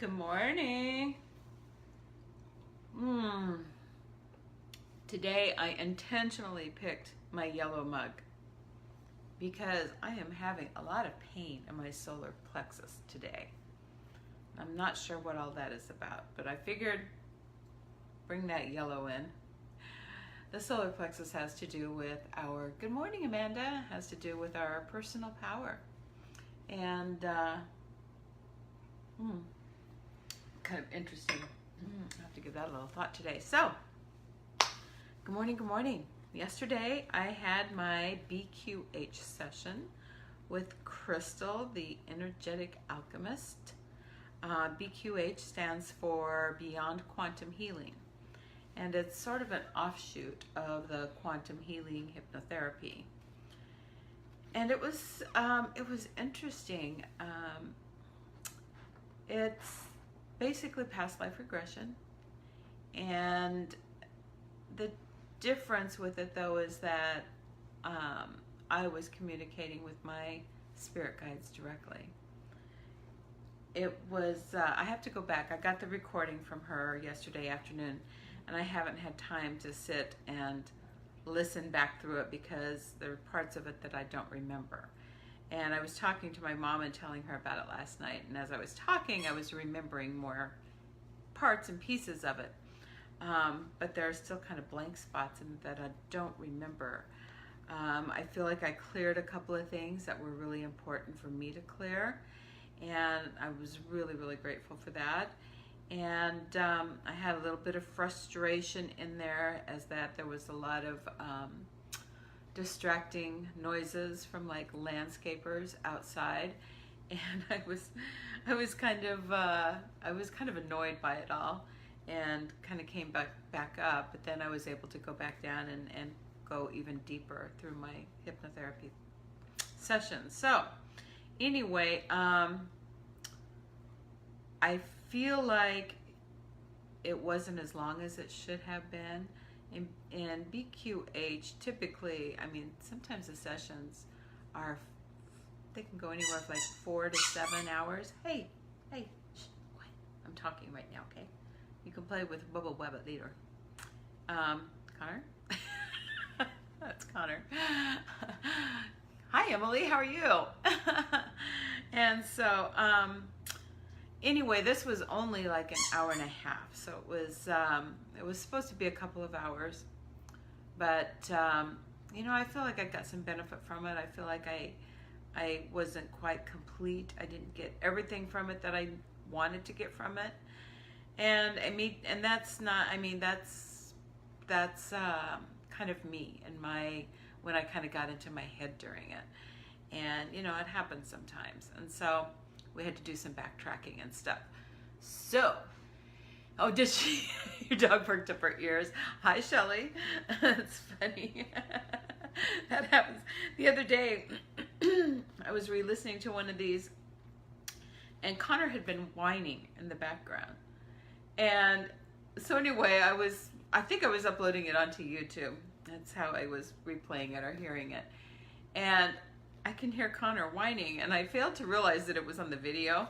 Good morning. Today I intentionally picked my yellow mug because I am having a lot of pain in my solar plexus today. I'm not sure what all that is about, but I figured bring that yellow in. The solar plexus has to do with our, good morning Amanda, has to do with our personal power. And kind of interesting. I have to give that a little thought today. So, good morning, good morning. Yesterday I had my BQH session with Crystal, the energetic alchemist. BQH stands for Beyond Quantum Healing, and it's sort of an offshoot of the quantum healing hypnotherapy. And it was interesting. It's basically past life regression, and the difference with it though is that I was communicating with my spirit guides directly. It was I have to go back. I got the recording from her yesterday afternoon, and I haven't had time to sit and listen back through it because there are parts of it that I don't remember. And I was talking to my mom and telling her about it last night, and as I was talking I was remembering more parts and pieces of it, but there are still kind of blank spots in that I don't remember. I feel like I cleared a couple of things that were really important for me to clear, and I was really, really grateful for that. And I had a little bit of frustration in there, as that there was a lot of distracting noises from like landscapers outside, and I was kind of annoyed by it all, and kind of came back up, but then I was able to go back down and go even deeper through my hypnotherapy session. So anyway, I feel like it wasn't as long as it should have been. In BQH, typically, I mean, sometimes the sessions are, they can go anywhere from like 4 to 7 hours. Hey, shh, quiet. I'm talking right now, okay? You can play with Bubble Webbit later. Connor? That's Connor. Hi, Emily, how are you? And so, anyway, this was only like an hour and a half, so it was supposed to be a couple of hours, but you know, I feel like I got some benefit from it. I feel like I wasn't quite complete. I didn't get everything from it that I wanted to get from it, and that's not. I mean, that's kind of me and when I kind of got into my head during it, and you know, it happens sometimes, and so we had to do some backtracking and stuff. So, oh, did she? Your dog perked up her ears. Hi, Shelly. It's funny. That happens. The other day, I was re-listening to one of these, and Connor had been whining in the background. And so anyway, I think I was uploading it onto YouTube. That's how I was replaying it or hearing it. And I can hear Connor whining, and I failed to realize that it was on the video.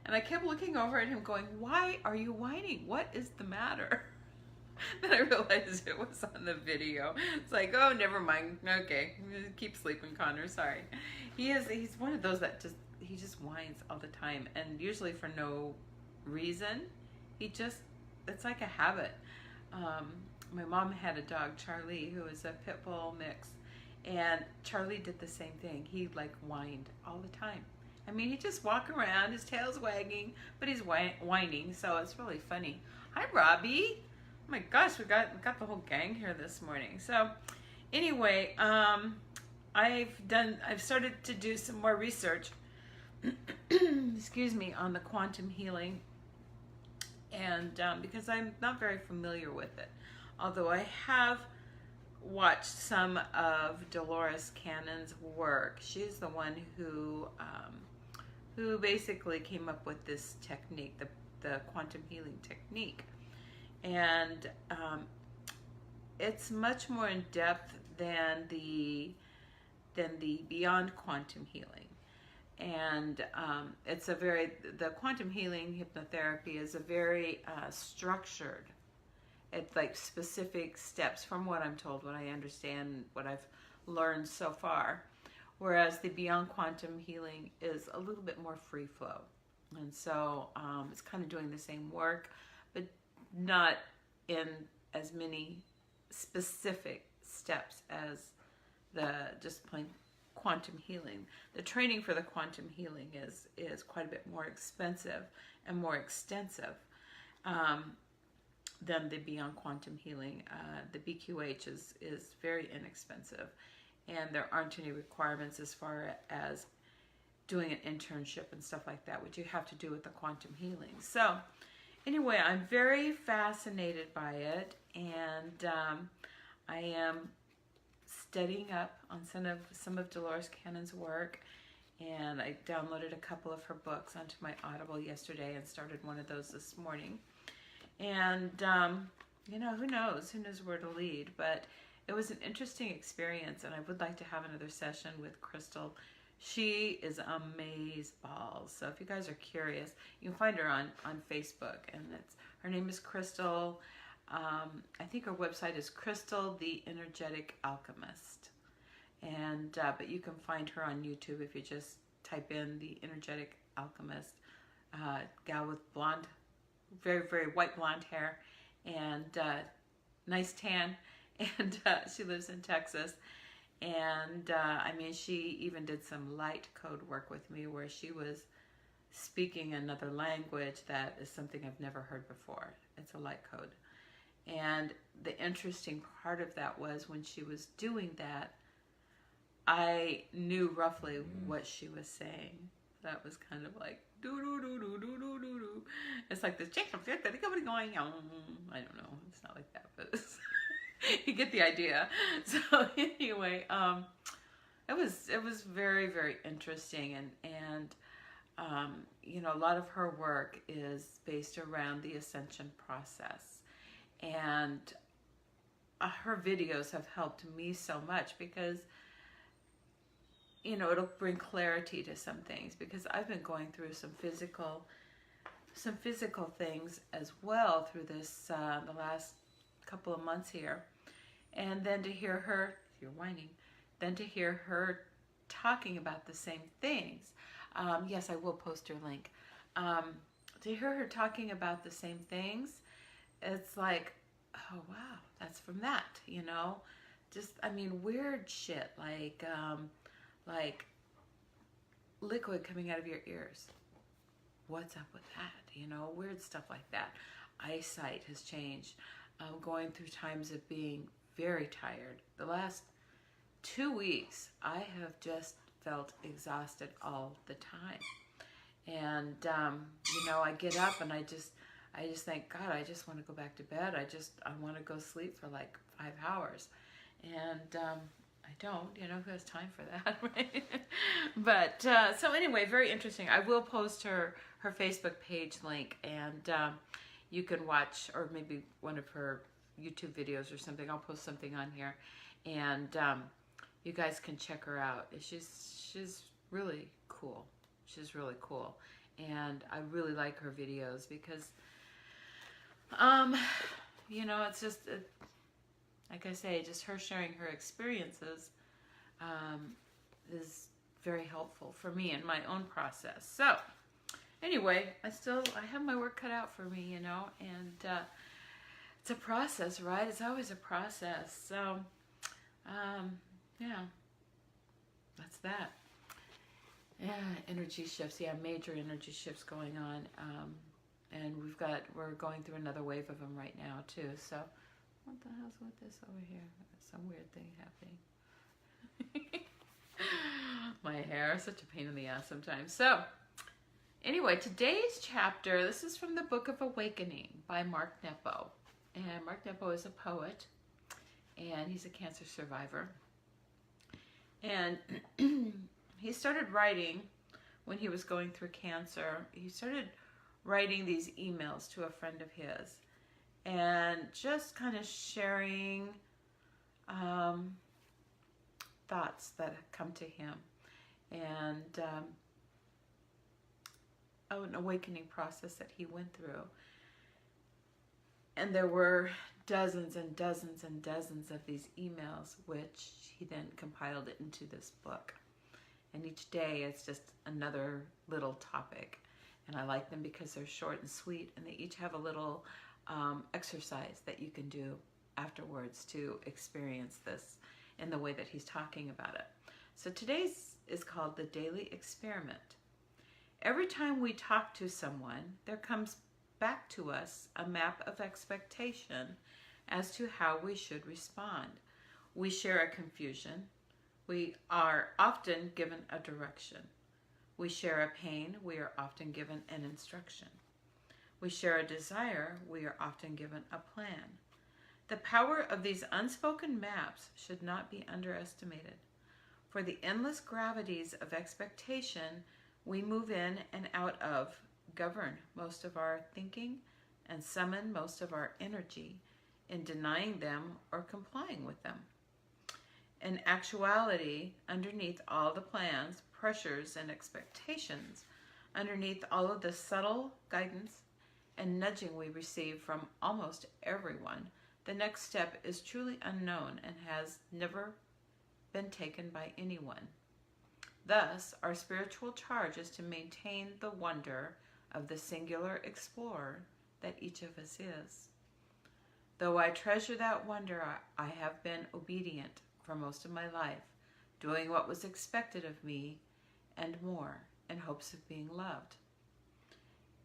And I kept looking over at him going, why are you whining? What is the matter? Then I realized it was on the video. It's like, oh, never mind. Okay, keep sleeping, Connor. Sorry. He's one of those that he just whines all the time, and usually for no reason. It's like a habit. My mom had a dog, Charlie, who was a pit bull mix. And Charlie did the same thing. He like whined all the time. I mean, he just walk around, his tail's wagging, but he's whining, so it's really funny. Hi, Robbie. Oh my gosh, we got the whole gang here this morning. So anyway, I've started to do some more research, excuse me, on the quantum healing, and because I'm not very familiar with it, although I have watched some of Dolores Cannon's work. She's the one who basically came up with this technique, the quantum healing technique, and it's much more in depth than the beyond quantum healing. And the quantum healing hypnotherapy is a very structured, it's like specific steps from what I'm told, what I understand, what I've learned so far. Whereas the Beyond Quantum Healing is a little bit more free flow. And so it's kind of doing the same work, but not in as many specific steps as the just plain quantum healing. The training for the quantum healing is quite a bit more expensive and more extensive than the Beyond Quantum Healing. The BQH is very inexpensive, and there aren't any requirements as far as doing an internship and stuff like that, which you have to do with the quantum healing. So anyway, I'm very fascinated by it, and I am studying up on some of Dolores Cannon's work, and I downloaded a couple of her books onto my Audible yesterday and started one of those this morning. And who knows where to lead, but it was an interesting experience, and I would like to have another session with Crystal. She is amazeballs. So if you guys are curious, you can find her on Facebook, and her name is Crystal. I think her website is Crystal the Energetic Alchemist, and but you can find her on YouTube if you just type in the Energetic Alchemist. Gal with blonde, very very white blonde hair, and nice tan, and she lives in Texas. And she even did some light code work with me, where she was speaking another language that is something I've never heard before. It's a light code. And the interesting part of that was when she was doing that, I knew roughly what she was saying. That was kind of like do do do do do do do do. It's like this going on. I don't know. It's not like that, but you get the idea. So anyway, it was very very interesting, and a lot of her work is based around the ascension process, and her videos have helped me so much because it'll bring clarity to some things, because I've been going through some physical things as well through this the last couple of months here. And then to hear her, if you're whining, then to hear her talking about the same things. Yes, I will post her link. To hear her talking about the same things, it's like, oh wow, that's from that, just, weird shit, like liquid coming out of your ears. What's up with that? Weird stuff like that. Eyesight has changed. Going through times of being very tired. The last 2 weeks, I have just felt exhausted all the time. And, I get up and I just think, God, I just want to go back to bed. I want to go sleep for like 5 hours. And, I don't, who has time for that, right? But, so anyway, very interesting. I will post her Facebook page link, and you can watch, or maybe one of her YouTube videos or something. I'll post something on here, and you guys can check her out. She's really cool. She's really cool, and I really like her videos because, it's just, like I say, just her sharing her experiences is very helpful for me in my own process. So anyway, I have my work cut out for me, and it's a process, right? It's always a process. So, yeah, that's that. Yeah, energy shifts. Yeah, major energy shifts going on. And we're going through another wave of them right now too. So, what the hell's with this over here? Some weird thing happening. My hair is such a pain in the ass sometimes. So, anyway, today's chapter, this is from the Book of Awakening by Mark Nepo. And Mark Nepo is a poet, and he's a cancer survivor. And he started writing when he was going through cancer. He started writing these emails to a friend of his, and just kind of sharing thoughts that come to him. And an awakening process that he went through. And there were dozens and dozens and dozens of these emails, which he then compiled it into this book. And each day it's just another little topic. And I like them because they're short and sweet, and they each have a little exercise that you can do afterwards to experience this in the way that he's talking about it. So today's is called the Daily Experiment. Every time we talk to someone, there comes back to us a map of expectation as to how we should respond. We share a confusion. We are often given a direction. We share a pain. We are often given an instruction. We share a desire. We are often given a plan. The power of these unspoken maps should not be underestimated. For the endless gravities of expectation we move in and out of govern most of our thinking and summon most of our energy in denying them or complying with them. In actuality, underneath all the plans, pressures, and expectations, underneath all of the subtle guidance and nudging we receive from almost everyone, the next step is truly unknown and has never been taken by anyone. Thus, our spiritual charge is to maintain the wonder of the singular explorer that each of us is. Though I treasure that wonder, I have been obedient for most of my life, doing what was expected of me and more in hopes of being loved.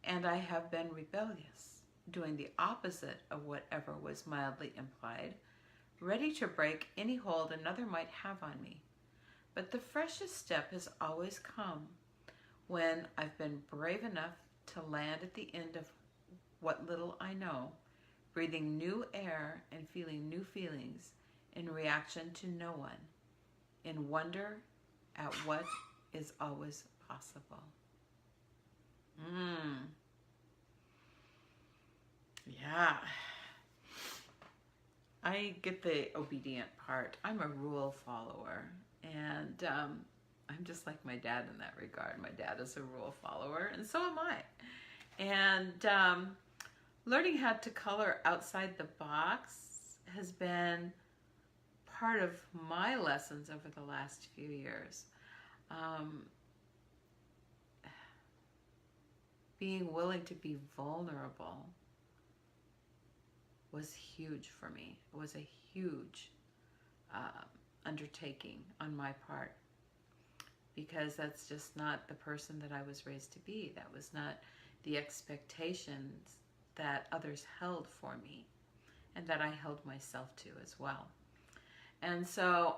And I have been rebellious, doing the opposite of whatever was mildly implied, ready to break any hold another might have on me. But the freshest step has always come when I've been brave enough to land at the end of what little I know, breathing new air and feeling new feelings in reaction to no one, in wonder at what is always possible. Yeah. I get the obedient part. I'm a rule follower, and I'm just like my dad in that regard. My dad is a rule follower, and so am I. And learning how to color outside the box has been part of my lessons over the last few years. Being willing to be vulnerable was huge for me. It was a huge undertaking on my part, because that's just not the person that I was raised to be. That was not the expectations that others held for me and that I held myself to as well. And so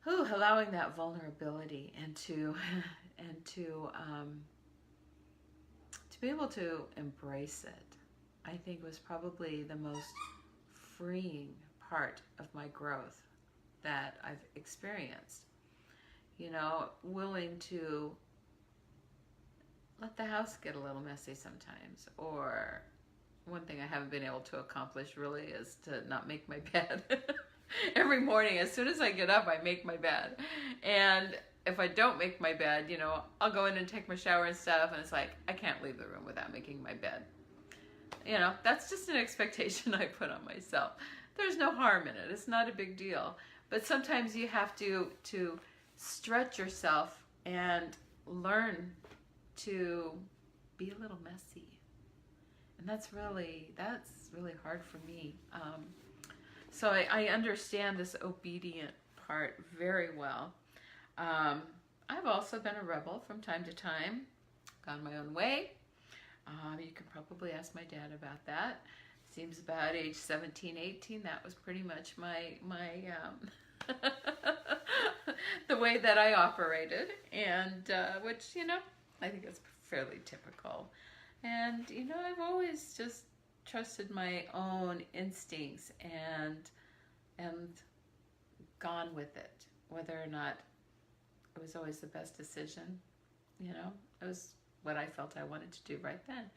allowing that vulnerability and to be able to embrace it, I think was probably the most freeing part of my growth that I've experienced. You know, willing to let the house get a little messy sometimes. Or one thing I haven't been able to accomplish really is to not make my bed. Every morning, as soon as I get up, I make my bed. And if I don't make my bed, you know, I'll go in and take my shower and stuff, and it's like, I can't leave the room without making my bed. You know, that's just an expectation I put on myself. There's no harm in it. It's not a big deal. But sometimes you have to stretch yourself and learn to be a little messy. And that's really hard for me. So I understand this obedient part very well. I've also been a rebel from time to time, gone my own way. You can probably ask my dad about that. Seems about age 17, 18, that was pretty much my the way that I operated, and which, you know, I think is fairly typical. And, you know, I've always just trusted my own instincts and gone with it, whether or not it was always the best decision. You know, it was what I felt I wanted to do right then.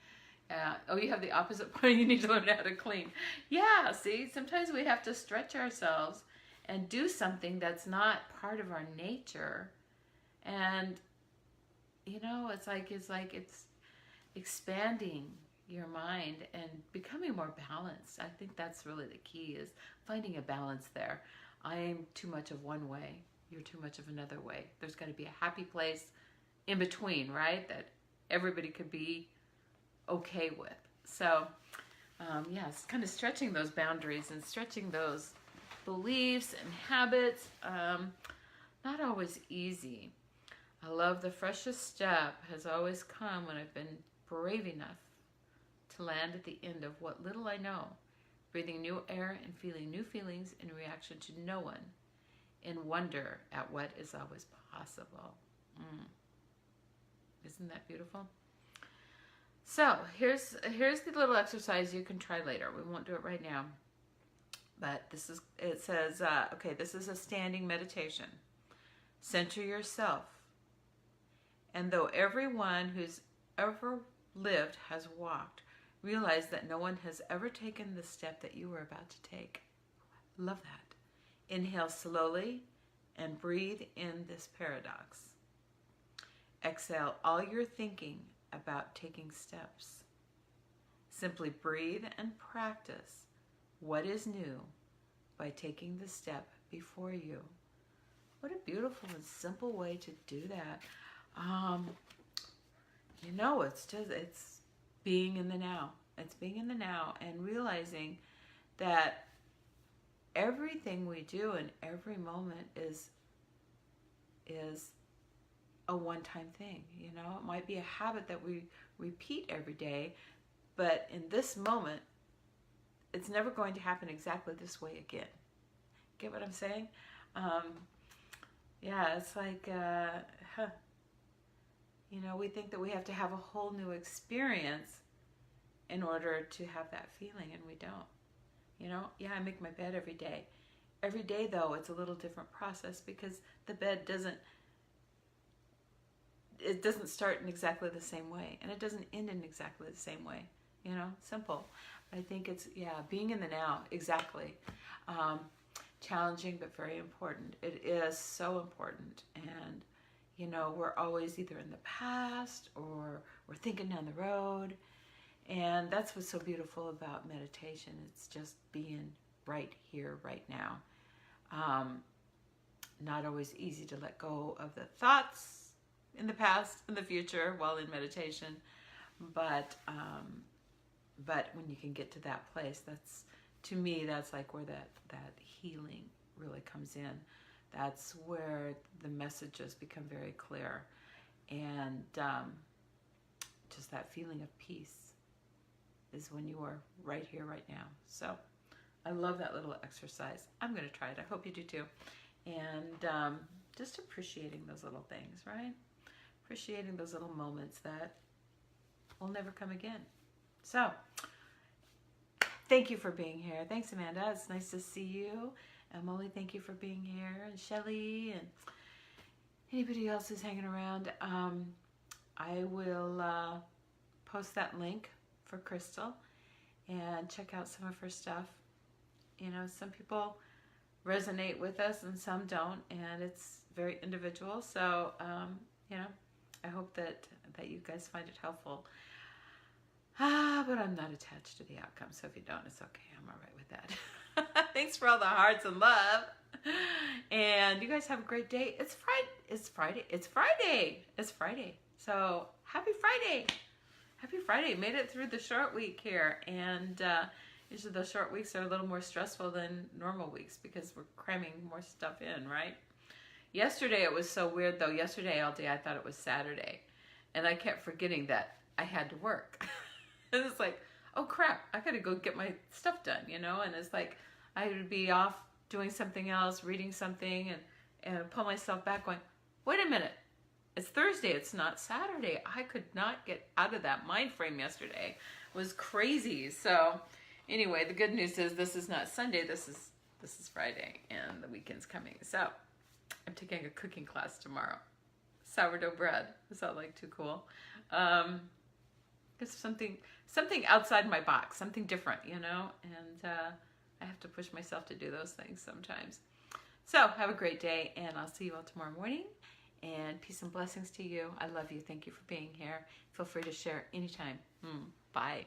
Oh, you have the opposite point. You need to learn how to clean. Yeah, see, sometimes we have to stretch ourselves and do something that's not part of our nature. And you know, it's expanding your mind and becoming more balanced. I think that's really the key, is finding a balance there. I'm too much of one way, you're too much of another way. There's got to be a happy place in between, right? That everybody could be okay with. So, yes, kind of stretching those boundaries and stretching those beliefs and habits. Not always easy. I love the freshest step has always come when I've been brave enough to land at the end of what little I know, breathing new air and feeling new feelings in reaction to no one, in wonder at what is always possible. Isn't that beautiful? So here's the little exercise you can try later. We won't do it right now, but it says, okay, this is a standing meditation. Center yourself, and though everyone who's ever lived has walked, realize that no one has ever taken the step that you were about to take. Love that. Inhale slowly and breathe in this paradox. Exhale all your thinking about taking steps. Simply breathe and practice what is new by taking the step before you. What a beautiful and simple way to do that. You know, it's being in the now. It's being in the now and realizing that everything we do in every moment is a one-time thing. You know, it might be a habit that we repeat every day, but in this moment, it's never going to happen exactly this way again. Get what I'm saying? Yeah, it's like, you know, we think that we have to have a whole new experience in order to have that feeling, and we don't. You know, yeah, I make my bed every day. Every day, though, it's a little different process because the bed doesn't start in exactly the same way, and it doesn't end in exactly the same way. You know, simple. I think it's, yeah, being in the now, exactly. Challenging, but very important. It is so important. And, you know, we're always either in the past or we're thinking down the road. And that's what's so beautiful about meditation. It's just being right here, right now. Not always easy to let go of the thoughts in the past and the future while in meditation. But when you can get to that place, that's, to me, that's like where that healing really comes in. That's where the messages become very clear. And just that feeling of peace is when you are right here, right now. So I love that little exercise. I'm going to try it. I hope you do too. And just appreciating those little things, right? Appreciating those little moments that will never come again. So thank you for being here. Thanks, Amanda. It's nice to see you. Emily, thank you for being here. And Shelly and anybody else who's hanging around. I will post that link for Crystal and check out some of her stuff. You know, some people resonate with us and some don't, and it's very individual. So, you know, I hope that you guys find it helpful. But I'm not attached to the outcome, so if you don't, it's okay. I'm all right with that. Thanks for all the hearts and love. And you guys have a great day. It's Friday. It's Friday. It's Friday. It's Friday. So happy Friday. Happy Friday. Made it through the short week here. And usually those short weeks are a little more stressful than normal weeks because we're cramming more stuff in, right? Yesterday it was so weird though. Yesterday all day I thought it was Saturday. And I kept forgetting that I had to work. And it's like, oh crap, I gotta go get my stuff done, you know? And it's like, I would be off doing something else, reading something, and pull myself back going, wait a minute, it's Thursday, it's not Saturday. I could not get out of that mind frame yesterday. It was crazy. So anyway, the good news is this is not Sunday, this is Friday, and the weekend's coming. So I'm taking a cooking class tomorrow. Sourdough bread. Is that like too cool? It's something outside my box, something different, you know, and I have to push myself to do those things sometimes. So have a great day, and I'll see you all tomorrow morning, And peace and blessings to you. I love you. Thank you for being here. Feel free to share anytime. Bye.